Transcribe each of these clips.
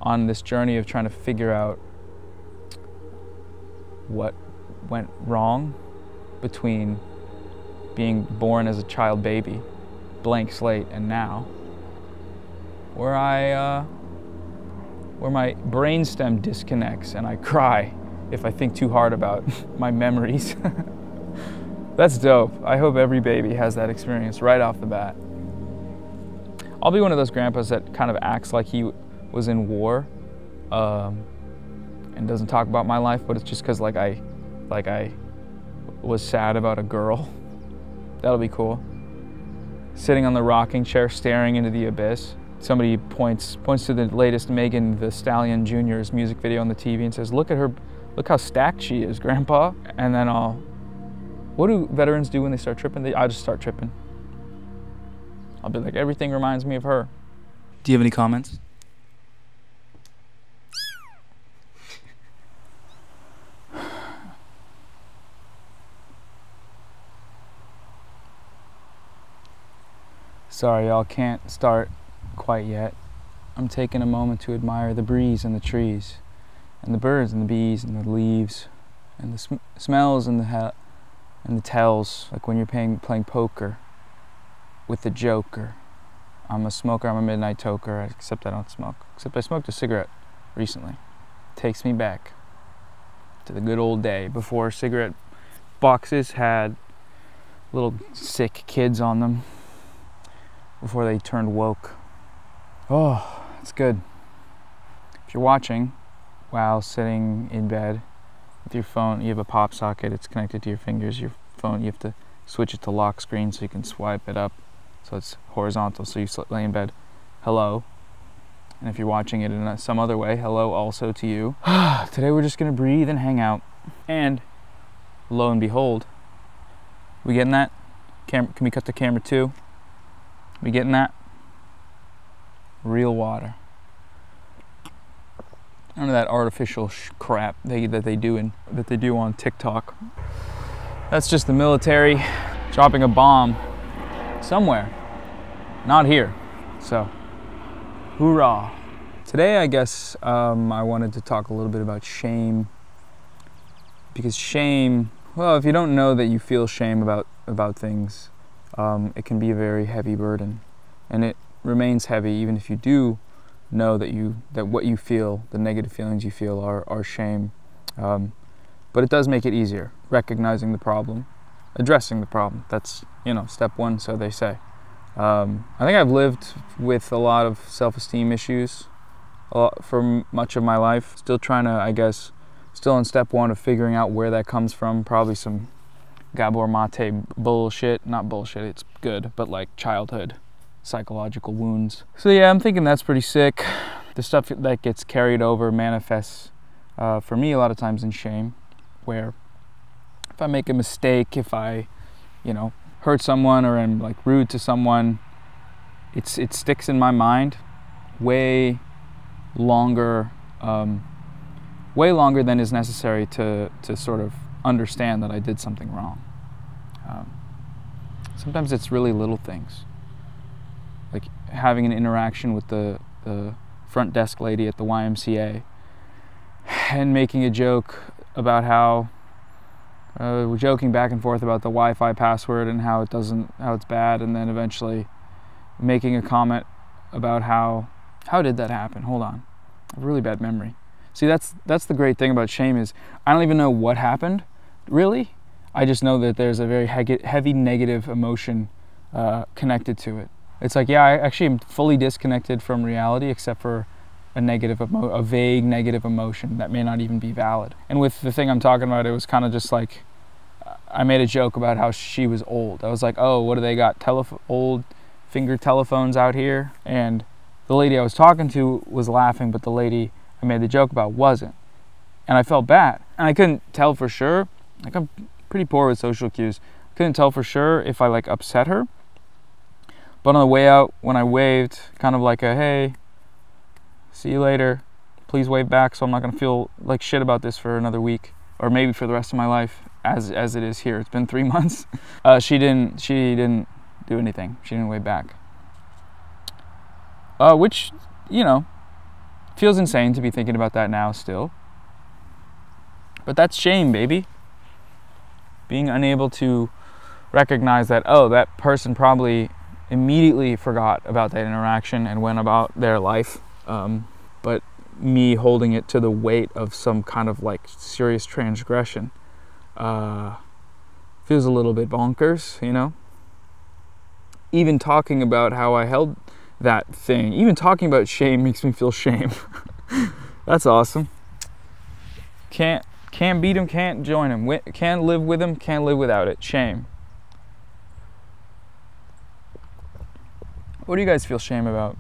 on this journey of trying to figure out what went wrong between being born as a child baby, blank slate, and now, where my brainstem disconnects and I cry if I think too hard about my memories. That's dope. I hope every baby has that experience right off the bat. I'll be one of those grandpas that kind of acts like he was in war and doesn't talk about my life, but it's just because like I was sad about a girl. That'll be cool. Sitting on the rocking chair staring into the abyss. Somebody points to the latest Megan Thee Stallion Jr.'s music video on the TV and says, look at her, look how stacked she is, Grandpa. And then what do veterans do when they start tripping? I just start tripping. I'll be like, everything reminds me of her. Do you have any comments? Sorry, y'all, can't start quite yet. I'm taking a moment to admire the breeze and the trees, and the birds and the bees and the leaves, and the smells and the tells, like when you're playing poker with the joker. I'm a smoker, I'm a midnight toker, except I don't smoke. Except I smoked a cigarette recently. Takes me back to the good old day before cigarette boxes had little sick kids on them, before they turned woke. Oh, it's good. If you're watching while sitting in bed with your phone, you have a pop socket, it's connected to your fingers, your phone, you have to switch it to lock screen so you can swipe it up so it's horizontal, so you lay in bed. Hello. And if you're watching it in some other way, hello also to you. Today we're just gonna breathe and hang out. And lo and behold, we getting that? Can we cut to camera 2? We getting that? Real water. None of that artificial crap that they do on TikTok. That's just the military dropping a bomb somewhere, not here. So, hoorah! Today, I guess I wanted to talk a little bit about shame, because shame. Well, if you don't know that you feel shame about things, it can be a very heavy burden, and it remains heavy even if you do know that what you feel, the negative feelings you feel, are shame. But it does make it easier, recognizing the problem, addressing the problem. That's, step one, so they say. I think I've lived with a lot of self-esteem issues for much of my life. Still trying to, I guess, still in step one of figuring out where that comes from. Probably some Gabor Mate bullshit. Not bullshit, it's good, but like childhood psychological wounds. So yeah, I'm thinking that's pretty sick. The stuff that gets carried over manifests for me a lot of times in shame, where if I make a mistake, if I, hurt someone or am like rude to someone, it sticks in my mind way longer than is necessary to sort of understand that I did something wrong. Sometimes it's really little things, like having an interaction with the front desk lady at the YMCA and making a joke about how we're joking back and forth about the Wi-Fi password and how it's bad, and then eventually making a comment about how did that happen? Hold on, I have a really bad memory. See, that's the great thing about shame, is I don't even know what happened, really. I just know that there's a very heavy negative emotion connected to it. It's like, yeah, I actually am fully disconnected from reality except for a vague negative emotion that may not even be valid. And with the thing I'm talking about, it was kind of just like, I made a joke about how she was old. I was like, oh, what do they got, old finger telephones out here? And the lady I was talking to was laughing, but the lady I made the joke about wasn't. And I felt bad. And I couldn't tell for sure, like I'm pretty poor with social cues, couldn't tell for sure if I like upset her. But on the way out, when I waved, kind of like a, hey, see you later, please wave back so I'm not gonna feel like shit about this for another week, or maybe for the rest of my life, as it is here. It's been 3 months. She didn't do anything. She didn't wave back. Which, Feels insane to be thinking about that now still. But that's shame, baby. Being unable to recognize that, oh, that person probably immediately forgot about that interaction and went about their life. But me holding it to the weight of some kind of like serious transgression feels a little bit bonkers, you know? Even talking about how I held that thing, even talking about shame makes me feel shame. That's awesome. Can't beat him, can't join him. Can't live with him, can't live without it. Shame. What do you guys feel shame about?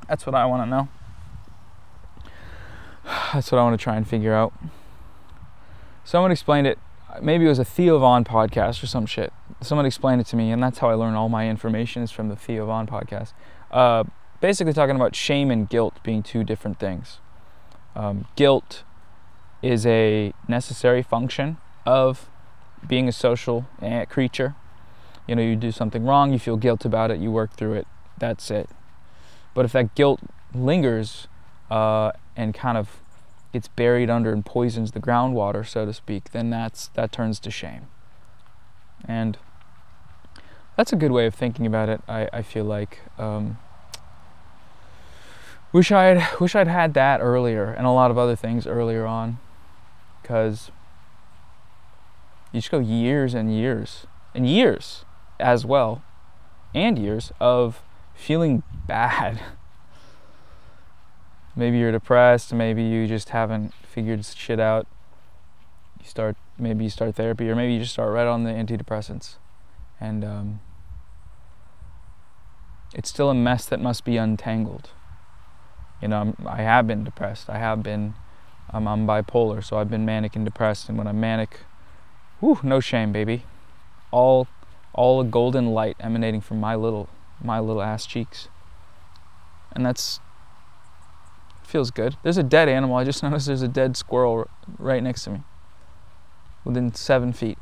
That's what I want to know. That's what I want to try and figure out. Someone explained it. Maybe it was a Theo Von podcast or some shit. Someone explained it to me, and that's how I learn all my information, is from the Theo Von podcast. Basically talking about shame and guilt being two different things. Guilt is a necessary function of being a social creature. You know, you do something wrong, you feel guilt about it, you work through it, that's it. But if that guilt lingers and kind of gets buried under and poisons the groundwater, so to speak, then that turns to shame. And that's a good way of thinking about it, I feel like. Wish I'd had that earlier, and a lot of other things earlier on, because you just go years and years and years as well, and years of feeling bad. Maybe you're depressed, maybe you just haven't figured shit out. Maybe you start therapy, or maybe you just start right on the antidepressants, and it's still a mess that must be untangled. You know, I have been depressed. I'm bipolar, so I've been manic and depressed. And when I'm manic, no shame, baby. All a golden light emanating from my little ass cheeks, and feels good. There's a dead animal. I just noticed there's a dead squirrel right next to me, within 7 feet.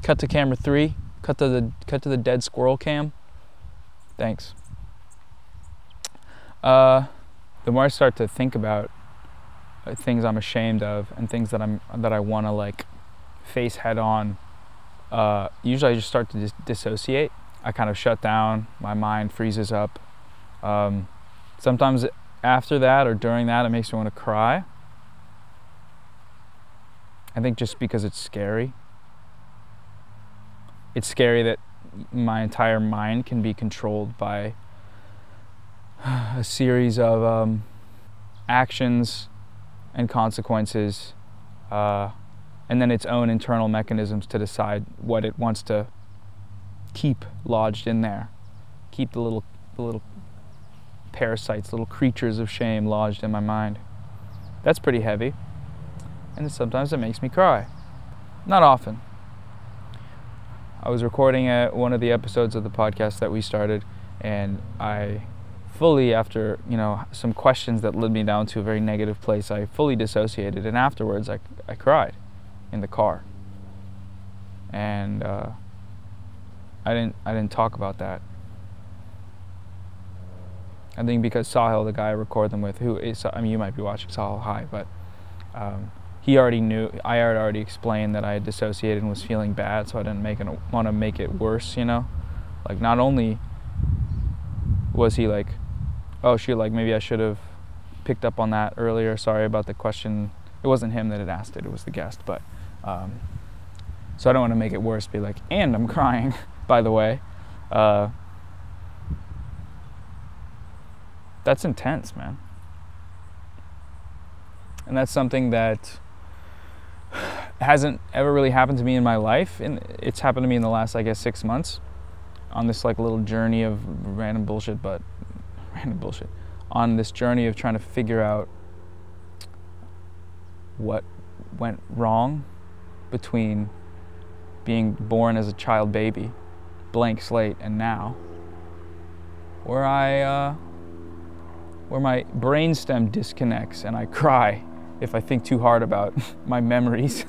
Cut to camera 3. Cut to the dead squirrel cam. Thanks. The more I start to think about things I'm ashamed of and things that I want to like face head on, usually I just start to dissociate. I kind of shut down. My mind freezes up. Sometimes after that or during that, it makes me want to cry. I think just because it's scary. It's scary that my entire mind can be controlled by a series of actions and consequences, and then its own internal mechanisms to decide what it wants to keep lodged in there. Keep the little parasites, little creatures of shame lodged in my mind. That's pretty heavy, and sometimes it makes me cry. Not often. I was recording one of the episodes of the podcast that we started, and I fully, after some questions that led me down to a very negative place, I fully dissociated, and afterwards I cried in the car, and I didn't talk about that. I think because Sahil, the guy I record them with, who is, you might be watching Sahil, hi, but he already knew. I had already explained that I had dissociated and was feeling bad, so I didn't want to make it worse. Like, not only was he like, oh shit, like maybe I should have picked up on that earlier. Sorry about the question. It wasn't him that had asked it, it was the guest. But so I don't want to make it worse, be like, and I'm crying, by the way. That's intense, man. And that's something that hasn't ever really happened to me in my life. And it's happened to me in the last, I guess, 6 months on this like little journey of random bullshit. On this journey of trying to figure out what went wrong between being born as a child baby, blank slate, and now, where my brainstem disconnects and I cry if I think too hard about my memories.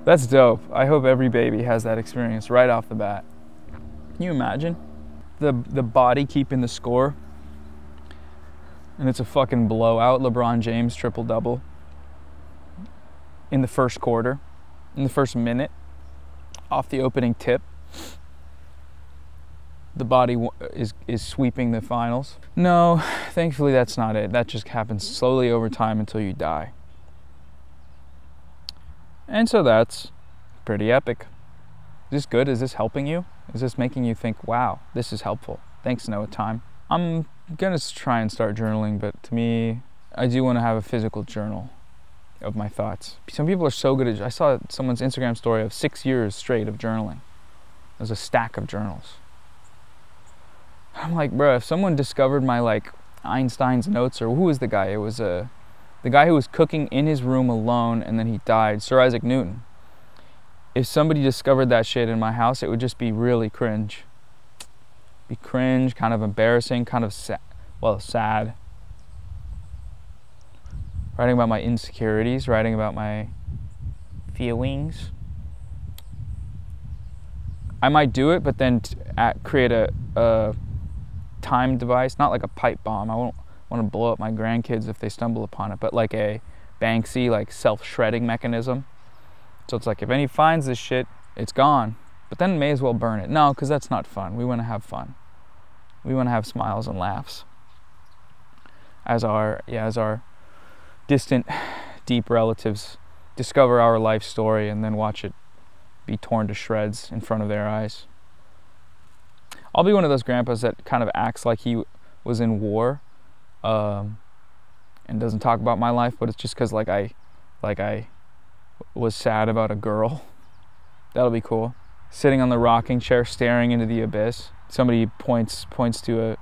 That's dope. I hope every baby has that experience right off the bat. Can you imagine? The body keeping the score and it's a fucking blowout LeBron James triple-double in the first quarter, in the first minute, off the opening tip. The body is sweeping the finals. No, thankfully that's not it. That just happens slowly over time until you die. And so that's pretty epic. Is this good? Is this helping you? Is this making you think, wow, this is helpful? Thanks, Noah Time. I'm gonna try and start journaling, but to me, I do want to have a physical journal of my thoughts. Some people are so good at, I saw someone's Instagram story of 6 years straight of journaling. There's a stack of journals. I'm like, bro, if someone discovered my like Einstein's notes, or who was the guy? It was the guy who was cooking in his room alone and then he died, Sir Isaac Newton. If somebody discovered that shit in my house, it would just be really cringe. Be cringe, kind of embarrassing, kind of sad. Writing about my insecurities, writing about my feelings. I might do it, but then create a time device, not like a pipe bomb. I won't want to blow up my grandkids if they stumble upon it, but like a Banksy, like self-shredding mechanism. So it's like, if any finds this shit, it's gone. But then may as well burn it. No, because that's not fun. We want to have fun. We want to have smiles and laughs. As our distant, deep relatives discover our life story and then watch it be torn to shreds in front of their eyes. I'll be one of those grandpas that kind of acts like he was in war, and doesn't talk about my life, but it's just because I was sad about a girl. That'll be cool. Sitting on the rocking chair, staring into the abyss. Somebody points to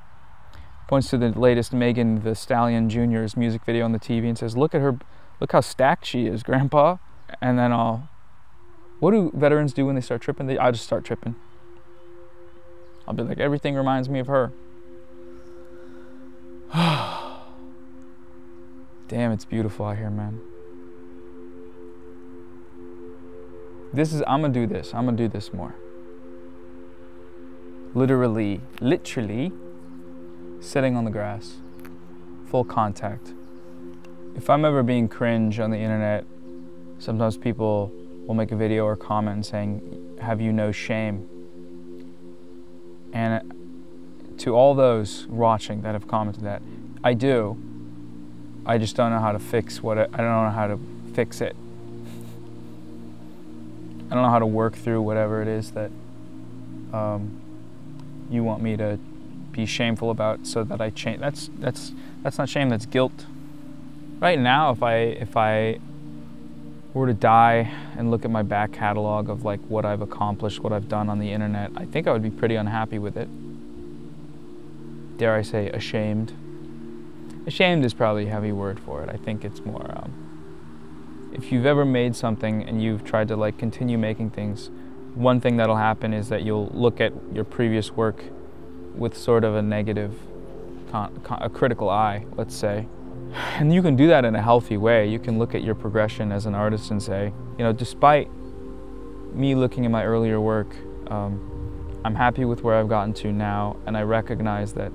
the latest Megan Thee Stallion Jr.'s music video on the TV and says, "Look at her, look how stacked she is, Grandpa." And then what do veterans do when they start tripping? I just start tripping. I'll be like, everything reminds me of her. Damn, it's beautiful out here, man. I'm gonna do this. I'm gonna do this more. Literally sitting on the grass, full contact. If I'm ever being cringe on the internet, sometimes people will make a video or comment saying, "Have you no shame?" And to all those watching that have commented that, I do. I just don't know how to fix I don't know how to fix it. I don't know how to work through whatever it is that you want me to be shameful about, so that I change. That's not shame. That's guilt. Right now, if I were to die and look at my back catalog of like what I've accomplished, what I've done on the internet, I think I would be pretty unhappy with it. Dare I say, ashamed. Ashamed is probably a heavy word for it. I think it's more, if you've ever made something and you've tried to like continue making things, one thing that'll happen is that you'll look at your previous work with sort of a negative, a critical eye, let's say. And you can do that in a healthy way. You can look at your progression as an artist and say, you know, despite me looking at my earlier work, I'm happy with where I've gotten to now, and I recognize that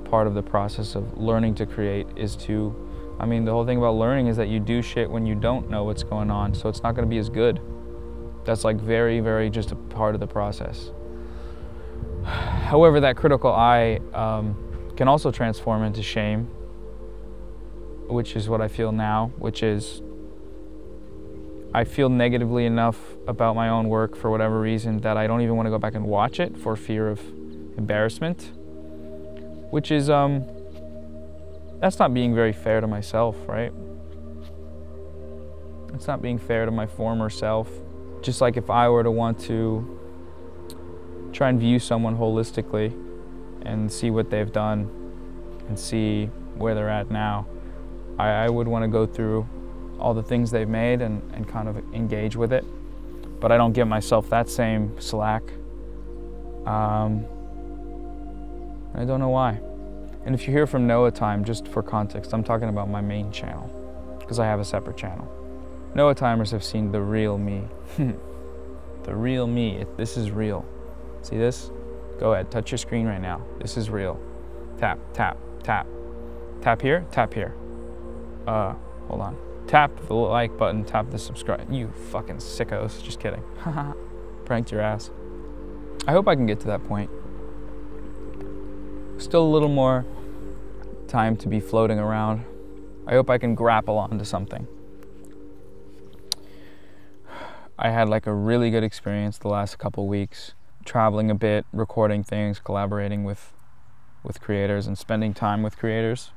part of the process of learning to create is to, I mean, the whole thing about learning is that you do shit when you don't know what's going on, so it's not going to be as good. That's like very, very just a part of the process. However, that critical eye can also transform into shame, which is what I feel now, which is I feel negatively enough about my own work for whatever reason that I don't even want to go back and watch it for fear of embarrassment, which is, that's not being very fair to myself, right? It's not being fair to my former self. Just like if I were to want to try and view someone holistically and see what they've done and see where they're at now, I would want to go through all the things they've made and kind of engage with it. But I don't give myself that same slack. I don't know why. And if you hear from Noah Time, just for context, I'm talking about my main channel, because I have a separate channel. Noah Timers have seen the real me. The real me. This is real. See this? Go ahead, touch your screen right now. This is real. Tap, tap, tap. Tap here, tap here. Hold on. Tap the like button, tap the subscribe. You fucking sickos, just kidding. Pranked your ass. I hope I can get to that point. Still a little more time to be floating around. I hope I can grapple onto something. I had like a really good experience the last couple weeks, traveling a bit, recording things, collaborating with creators and spending time with creators,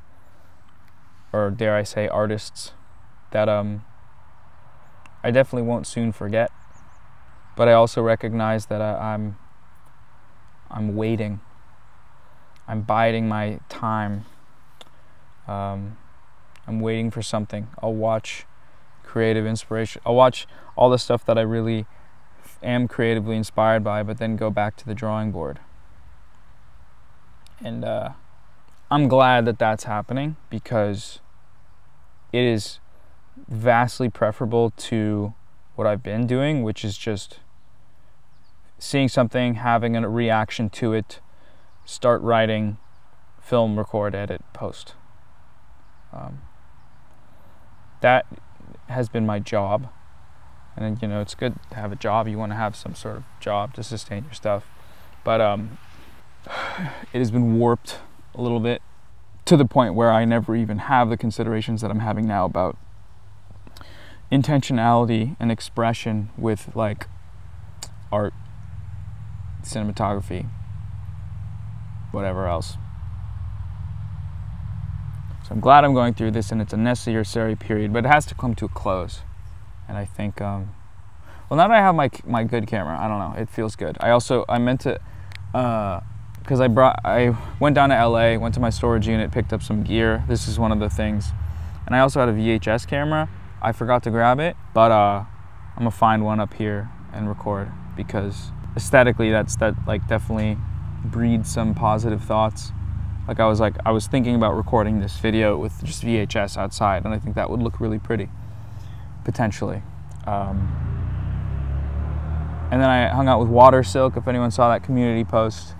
or dare I say artists, that I definitely won't soon forget. But I also recognize that I'm waiting. I'm biding my time. I'm waiting for something. I'll watch creative inspiration. I'll watch all the stuff that I really am creatively inspired by, but then go back to the drawing board. And I'm glad that that's happening, because it is vastly preferable to what I've been doing, which is just seeing something, having a reaction to it, start writing, film, record, edit, post. That has been my job. And you know, it's good to have a job. You want to have some sort of job to sustain your stuff. But it has been warped a little bit to the point where I never even have the considerations that I'm having now about intentionality and expression with like art, cinematography, whatever else. So I'm glad I'm going through this, and it's a necessary period, but it has to come to a close. And I think, well, now that I have my good camera, I don't know, it feels good. I meant to, because I went down to LA, went to my storage unit, picked up some gear. This is one of the things. And I also had a VHS camera. I forgot to grab it, but I'm gonna find one up here and record, because aesthetically that like definitely breeds some positive thoughts. I was thinking about recording this video with just VHS outside, and I think that would look really pretty, potentially. And then I hung out with Water Silk, if anyone saw that community post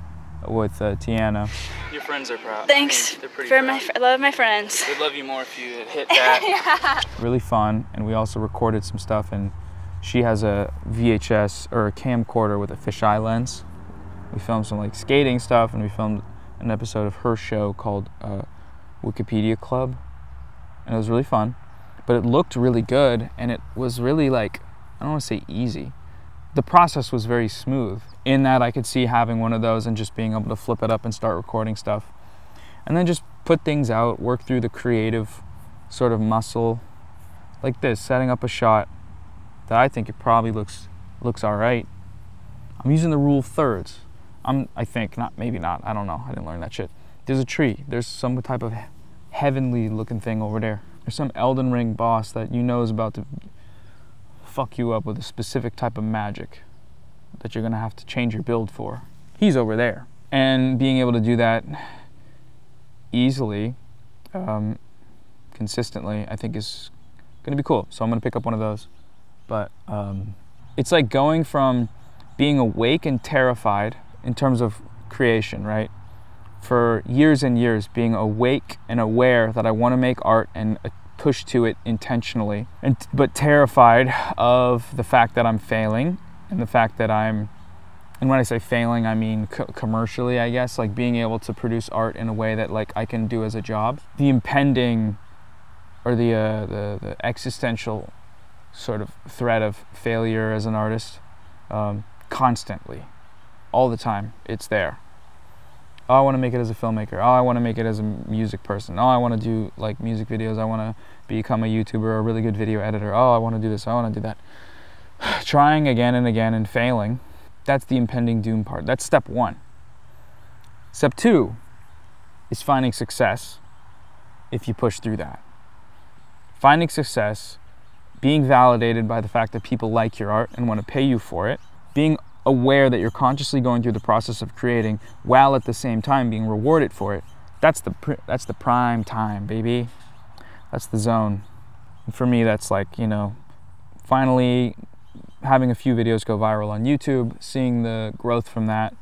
with Tiana. Your friends are proud. Thanks. They're pretty for proud. I love my friends. They'd love you more if you had hit that. Yeah. Really fun, and we also recorded some stuff, and she has a VHS or a camcorder with a fisheye lens. We filmed some like skating stuff, and we filmed an episode of her show called Wikipedia Club, and it was really fun. But it looked really good, and it was really like, I don't want to say easy. The process was very smooth, in that I could see having one of those and just being able to flip it up and start recording stuff. And then just put things out, work through the creative sort of muscle, like this, setting up a shot that I think it probably looks all right. I'm using the rule of thirds. I think, maybe not, I don't know, I didn't learn that shit. There's a tree, there's some type of heavenly looking thing over there. There's some Elden Ring boss that you know is about to fuck you up with a specific type of magic that you're gonna have to change your build for. He's over there. And being able to do that easily, consistently, I think is gonna be cool. So I'm gonna pick up one of those. But it's like going from being awake and terrified in terms of creation, right? For years and years, being awake and aware that I want to make art and push to it intentionally, but terrified of the fact that I'm failing, and the fact that and when I say failing, I mean commercially, I guess, like being able to produce art in a way that like I can do as a job. The impending, or the existential sort of threat of failure as an artist, constantly, all the time, it's there. Oh, I want to make it as a filmmaker. Oh, I want to make it as a music person. Oh, I want to do like music videos. I want to become a YouTuber or a really good video editor. Oh, I want to do this. I want to do that. Trying again and again and failing. That's the impending doom part. That's step one. Step two is finding success if you push through that. Finding success, being validated by the fact that people like your art and want to pay you for it, being aware that you're consciously going through the process of creating while at the same time being rewarded for it. That's the prime time, baby. That's the zone. And for me, that's like, you know, finally having a few videos go viral on YouTube, seeing the growth from that,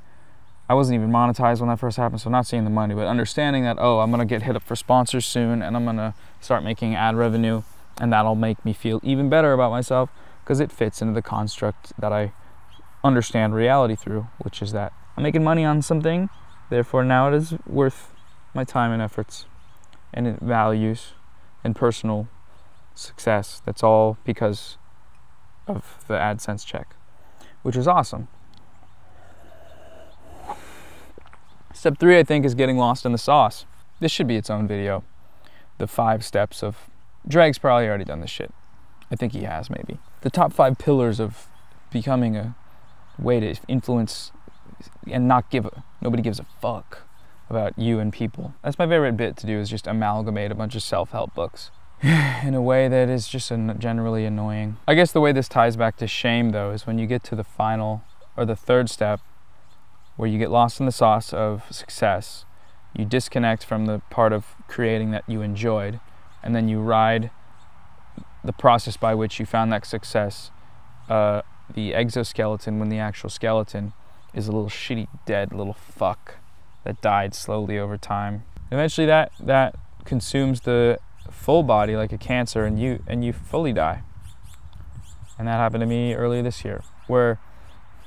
I wasn't even monetized when that first happened, so not seeing the money, but understanding that, oh, I'm gonna get hit up for sponsors soon, and I'm gonna start making ad revenue, and that'll make me feel even better about myself, because it fits into the construct that I understand reality through, which is that I'm making money on something, therefore now it is worth my time and efforts and values and personal success. That's all because of the AdSense check, which is awesome. Step 3, I think, is getting lost in the sauce. This should be its own video. The 5 steps of... Drake's probably already done this shit. I think he has, maybe. The top 5 pillars of becoming a way to influence and not give a... Nobody gives a fuck about you and people. That's my favorite bit to do, is just amalgamate a bunch of self-help books in a way that is just generally annoying. I guess the way this ties back to shame, though, is when you get to the final, or the 3rd step, where you get lost in the sauce of success, you disconnect from the part of creating that you enjoyed, and then you ride the process by which you found that success, the exoskeleton, when the actual skeleton is a little shitty dead little fuck that died slowly over time. Eventually that consumes the full body like a cancer, and you fully die. And that happened to me earlier this year, where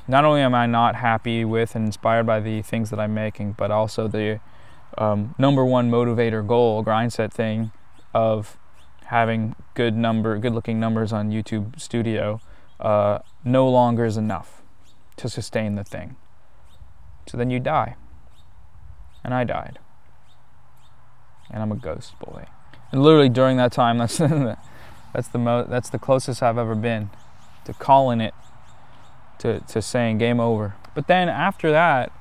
not only am I not happy with and inspired by the things that I'm making, but also the #1 motivator goal, grind set thing of having good looking numbers on YouTube Studio no longer is enough to sustain the thing. So then you die. And I died. And I'm a ghost boy. And literally during that time, that's the closest I've ever been to calling it, to saying game over. But then after that,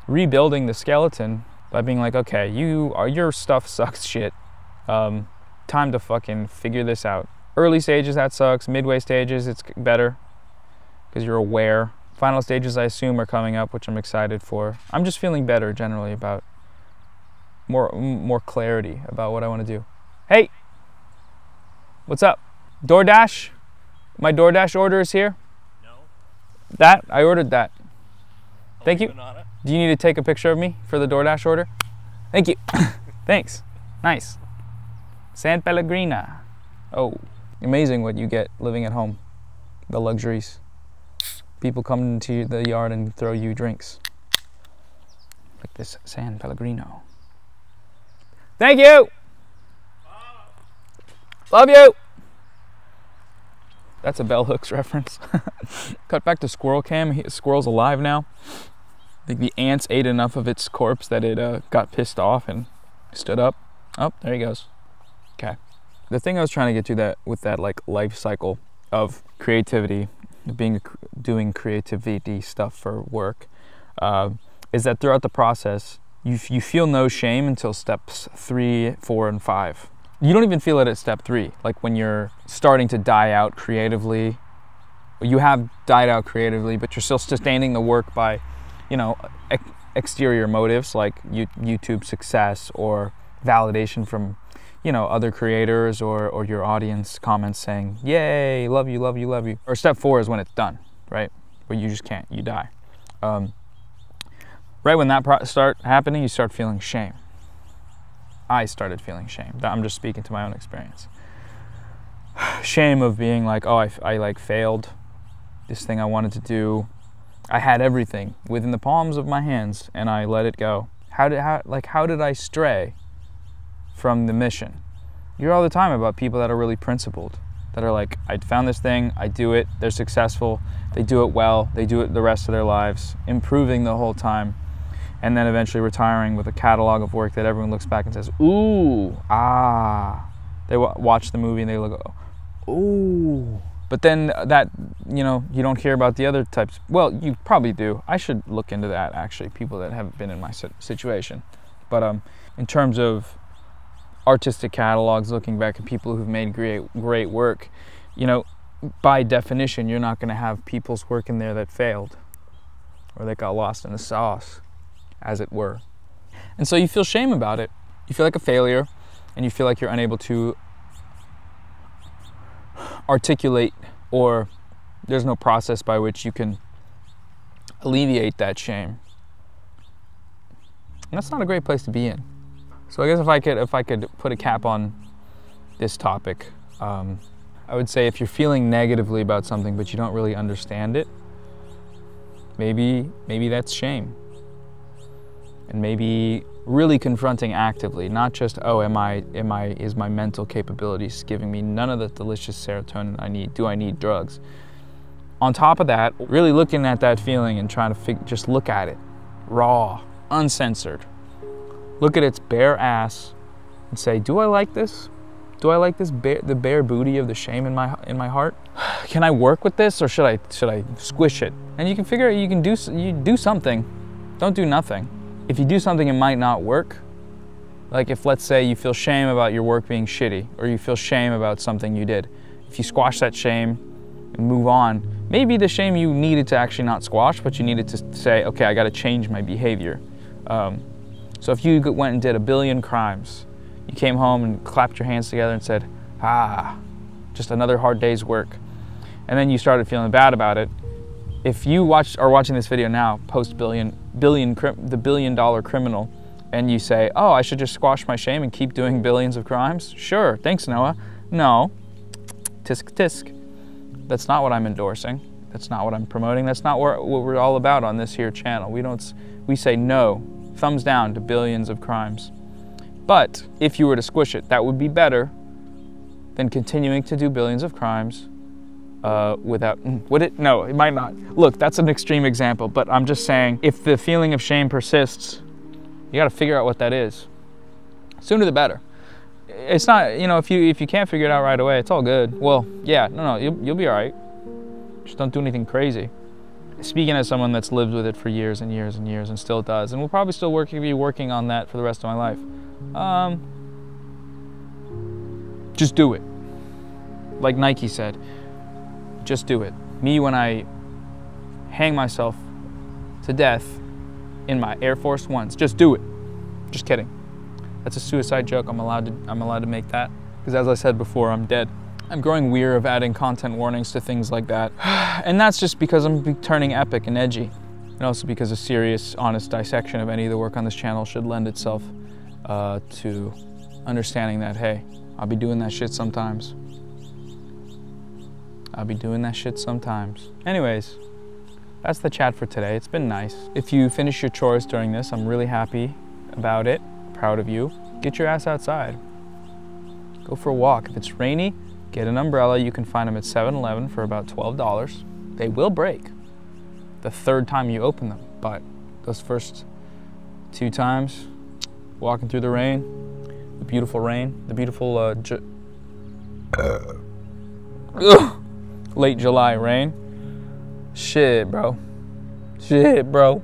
rebuilding the skeleton by being like, okay, your stuff sucks shit. Time to fucking figure this out. Early stages, that sucks. Midway stages, it's better because you're aware. Final stages, I assume, are coming up, which I'm excited for. I'm just feeling better generally about more clarity about what I want to do. Hey, what's up? DoorDash? My DoorDash order is here. No. I ordered that. Thank you. Do you need to take a picture of me for the DoorDash order? Thank you. Thanks. Nice. San Pellegrino. Oh, amazing what you get living at home. The luxuries. People come into the yard and throw you drinks. Like this San Pellegrino. Thank you. Love you. That's a bell hooks reference. Cut back to squirrel cam. Squirrel's alive now. I think the ants ate enough of its corpse that it got pissed off and stood up. Oh, there he goes. Okay. The thing I was trying to get to with that like life cycle of creativity, doing creativity stuff for work, is that throughout the process, you feel no shame until steps 3, 4, and 5. You don't even feel it at step 3, like when you're starting to die out creatively. You have died out creatively, but you're still sustaining the work by, exterior motives like YouTube success or validation from, other creators or your audience comments saying, yay, love you, love you, love you. Or step 4 is when it's done, right? Where you just can't, you die. Right when that start happening, you start feeling shame. I started feeling shame. I'm just speaking to my own experience. Shame of being like, oh, I like failed this thing I wanted to do. I had everything within the palms of my hands and I let it go. How did I stray from the mission? You hear all the time about people that are really principled, that are like, I found this thing, I do it, they're successful, they do it well, they do it the rest of their lives, improving the whole time, and then eventually retiring with a catalog of work that everyone looks back and says, ooh, ah. They watch the movie and they look, ooh. But then that, you don't hear about the other types. Well, you probably do. I should look into that, actually, people that have been in my situation. But in terms of artistic catalogs, looking back at people who've made great work, by definition, you're not going to have people's work in there that failed or that got lost in the sauce, as it were. And so you feel shame about it. You feel like a failure, and you feel like you're unable to articulate, or there's no process by which you can alleviate that shame. And that's not a great place to be in. So I guess if I could put a cap on this topic, I would say if you're feeling negatively about something but you don't really understand it, maybe that's shame. And maybe really confronting actively, not just, oh, is my mental capabilities giving me none of the delicious serotonin I need? Do I need drugs? On top of that, really looking at that feeling and trying to just look at it, raw, uncensored. Look at its bare ass and say, do I like this? Do I like this the bare booty of the shame in my heart? Can I work with this, or should I squish it? And you can figure out, you do something. Don't do nothing. If you do something, it might not work. Like if, let's say, you feel shame about your work being shitty, or you feel shame about something you did. If you squash that shame and move on, maybe the shame you needed to actually not squash, but you needed to say, okay, I gotta change my behavior. So if you went and did 1 billion crimes, you came home and clapped your hands together and said, just another hard day's work. And then you started feeling bad about it. If you are watching this video now, post the $1 billion criminal, and you say, oh, I should just squash my shame and keep doing billions of crimes? Sure, thanks, Noah. No, tisk tisk. That's not what I'm endorsing. That's not what I'm promoting. That's not what we're all about on this here channel. We say no, thumbs down to billions of crimes. But if you were to squish it, that would be better than continuing to do billions of crimes would it? No, it might not. Look, that's an extreme example, but I'm just saying, if the feeling of shame persists, you gotta figure out what that is. Sooner the better. It's not, if you can't figure it out right away, it's all good. Well, yeah, no, you'll be all right. Just don't do anything crazy. Speaking as someone that's lived with it for years and years and years and still does, and will probably still be working on that for the rest of my life. Just do it. Like Nike said, just do it. Me, when I hang myself to death in my Air Force Ones, just do it. Just kidding. That's a suicide joke. I'm allowed to make that, because as I said before, I'm dead. I'm growing weary of adding content warnings to things like that. And that's just because I'm turning epic and edgy. And also because a serious, honest dissection of any of the work on this channel should lend itself to understanding that, hey, I'll be doing that shit sometimes. I'll be doing that shit sometimes. Anyways, that's the chat for today. It's been nice. If you finish your chores during this, I'm really happy about it. Proud of you. Get your ass outside. Go for a walk. If it's rainy, get an umbrella. You can find them at 7-Eleven for about $12. They will break the third time you open them, but those first 2 times, walking through the rain, the beautiful rain, the beautiful late July rain. Shit, bro. Shit, bro.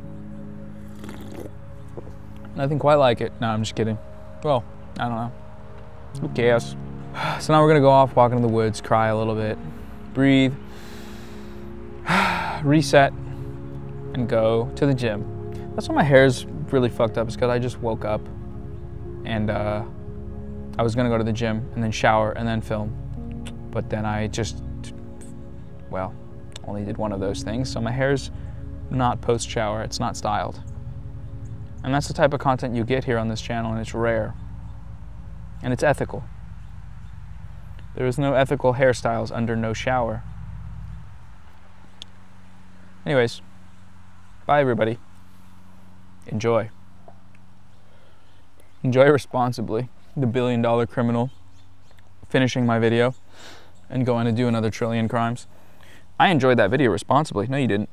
Nothing quite like it. No, I'm just kidding. Well, I don't know. Who cares? So now we're gonna go off, walk into the woods, cry a little bit, breathe, reset, and go to the gym. That's why my hair's really fucked up, is because I just woke up and I was gonna go to the gym and then shower and then film. But then I just, well, only did one of those things. So my hair's not post-shower, it's not styled. And that's the type of content you get here on this channel, and it's rare. And it's ethical. There is no ethical hairstyles under no shower. Anyways, bye everybody. Enjoy. Enjoy responsibly. The $1 billion criminal finishing my video and going to do another 1 trillion crimes. I enjoyed that video responsibly. No, you didn't.